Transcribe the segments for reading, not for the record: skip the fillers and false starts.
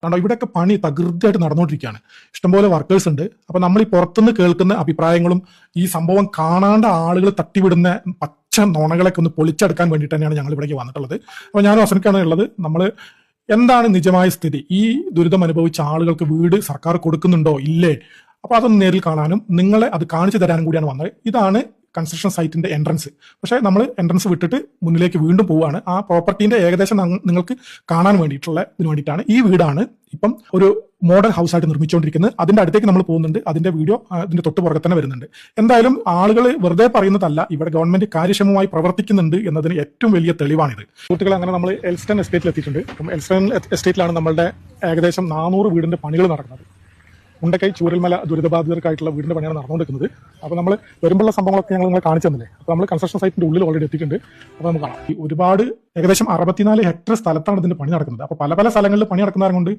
കാരണം ഇവിടെയൊക്കെ പണി തകൃതിയായിട്ട് നടന്നുകൊണ്ടിരിക്കുകയാണ്. ഇഷ്ടംപോലെ വർക്കേഴ്സ് ഉണ്ട്. അപ്പൊ നമ്മൾ ഈ പുറത്തുനിന്ന് കേൾക്കുന്ന അഭിപ്രായങ്ങളും ഈ സംഭവം കാണാണ്ട ആളുകൾ തട്ടിവിടുന്ന പച്ച നുണകളൊക്കെ ഒന്ന് പൊളിച്ചെടുക്കാൻ വേണ്ടിയിട്ട് തന്നെയാണ് ഞങ്ങൾ ഇവിടേക്ക് വന്നിട്ടുള്ളത്. അപ്പൊ ഞാനും അസനക്കാണ് ഉള്ളത്. നമ്മൾ എന്താണ് നിജമായ സ്ഥിതി, ഈ ദുരിതം അനുഭവിച്ച ആളുകൾക്ക് വീട് സർക്കാർ കൊടുക്കുന്നുണ്ടോ ഇല്ലേ, അപ്പൊ അതൊന്ന് നേരിൽ കാണാനും നിങ്ങളെ അത് കാണിച്ചു തരാനും കൂടിയാണ് വന്നത്. ഇതാണ് കൺസ്ട്രക്ഷൻ സൈറ്റിന്റെ എൻട്രൻസ്. പക്ഷേ നമ്മൾ എൻട്രൻസ് വിട്ടിട്ട് മുന്നിലേക്ക് വീണ്ടും പോവുകയാണ്. ആ പ്രോപ്പർട്ടീന്റെ ഏകദേശം നിങ്ങൾക്ക് കാണാൻ വേണ്ടിയിട്ടുള്ള ഇതിന് വേണ്ടിയിട്ടാണ്. ഈ വീടാണ് ഇപ്പം ഒരു മോഡൽ ഹൗസ് ആയിട്ട് നിർമ്മിച്ചുകൊണ്ടിരിക്കുന്നത്. അതിന്റെ അടുത്തേക്ക് നമ്മൾ പോകുന്നുണ്ട്. അതിന്റെ വീഡിയോ അതിന്റെ തൊട്ട് പുറകെ തന്നെ വരുന്നുണ്ട്. എന്തായാലും ആളുകൾ വെറുതെ പറയുന്നതല്ല, ഇവിടെ ഗവൺമെന്റ് കാര്യക്ഷമമായി പ്രവർത്തിക്കുന്നുണ്ട് എന്നതിന് ഏറ്റവും വലിയ തെളിവാണിത്. സുഹൃത്തുക്കളെ, അങ്ങനെ നമ്മൾ എൽസ്റ്റൺ എസ്റ്റേറ്റിൽ എത്തിയിട്ടുണ്ട്. എൽസ്റ്റൺ എസ്റ്റേറ്റിലാണ് നമ്മളുടെ ഏകദേശം 400 വീടിന്റെ പണികൾ നടക്കുന്നത്. മുണ്ടക്കൈ ചൂരൽമല ദുരിതബാധിതർക്കായിട്ടുള്ള വീടിന്റെ പണിയാണ് നടന്നുകൊണ്ടിരിക്കുന്നത്. അപ്പോൾ നമ്മൾ വരുമ്പോഴുള്ള സംഭവങ്ങളൊക്കെ ഞങ്ങൾ നിങ്ങളെ കാണിച്ചു തന്നില്ലേ. അപ്പോൾ നമ്മൾ കൺസ്ട്രക്ഷൻ സൈറ്റിന്റെ ഉള്ളിൽ ഓൾറെഡി എത്തിയിട്ടുണ്ട്. അപ്പോൾ നമുക്ക് കാണാം. ഈ ഒരുപാട് ഏകദേശം 64 ഹെക്ടർ സ്ഥലത്താണ് ഇതിന്റെ പണി നടക്കുന്നത്. അപ്പോൾ പല സ്ഥലങ്ങളിൽ പണി നടക്കുന്നത് കൊണ്ട്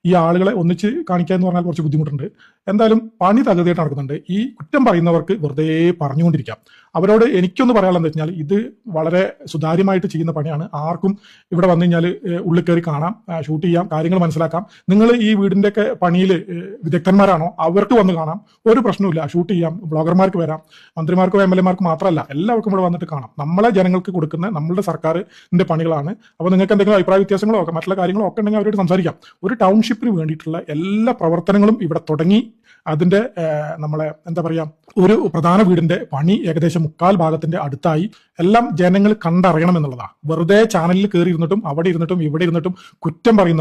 ഈ ആളുകളെ ഒന്നിച്ച് കാണിക്കുക എന്ന് പറഞ്ഞാൽ കുറച്ച് ബുദ്ധിമുട്ടുണ്ട്. എന്തായാലും പണി തകൃതിയായിട്ട് നടക്കുന്നുണ്ട്. ഈ കുറ്റം പറയുന്നവർക്ക് വെറുതെ പറഞ്ഞുകൊണ്ടിരിക്കാം. അവരോട് എനിക്കൊന്ന് പറയാനുള്ളത് എന്താ വെച്ചാൽ, ഇത് വളരെ സുതാര്യമായിട്ട് ചെയ്യുന്ന പണിയാണ്. ആർക്കും ഇവിടെ വന്നു കഴിഞ്ഞാൽ ഉള്ളിൽ കയറി കാണാം, ഷൂട്ട് ചെയ്യാം, കാര്യങ്ങൾ മനസ്സിലാക്കാം. നിങ്ങൾ ഈ വീടിന്റെ ഒക്കെ പണിയിൽ വിദഗ്ധന്മാരാണോ, അവർക്ക് വന്ന് കാണാം, ഒരു പ്രശ്നമില്ല, ഷൂട്ട് ചെയ്യാം. ബ്ലോഗർമാർക്ക് വരാം, മന്ത്രിമാർക്കോ MLA മാർക്ക് മാത്രമല്ല, എല്ലാവർക്കും ഇവിടെ വന്നിട്ട് കാണാം. നമ്മളെ ജനങ്ങൾക്ക് കൊടുക്കുന്ന നമ്മളുടെ സർക്കാരിന്റെ പണികളാണ്. അപ്പോൾ നിങ്ങൾക്ക് എന്തെങ്കിലും അഭിപ്രായ വ്യത്യാസങ്ങളോ മറ്റുള്ള കാര്യങ്ങളോ ഒക്കെ ഉണ്ടെങ്കിൽ അവരോട് സംസാരിക്കാം. ഒരു ടൗൺഷിപ്പിന് വേണ്ടിയിട്ടുള്ള എല്ലാ പ്രവർത്തനങ്ങളും ഇവിടെ തുടങ്ങി. അതിന്റെ നമ്മളെ എന്താ പറയാ, ഒരു പ്രധാന വീടിന്റെ പണി ഏകദേശം 3/4 ഭാഗത്തിന്റെ അടുത്തായി. എല്ലാം ജനങ്ങൾ കണ്ടറിയണം എന്നുള്ളതാണ്. വെറുതെ ചാനലിൽ കയറി ഇരുന്നിട്ടും അവിടെ ഇരുന്നിട്ടും ഇവിടെ ഇരുന്നിട്ടും കുറ്റം പറയുന്ന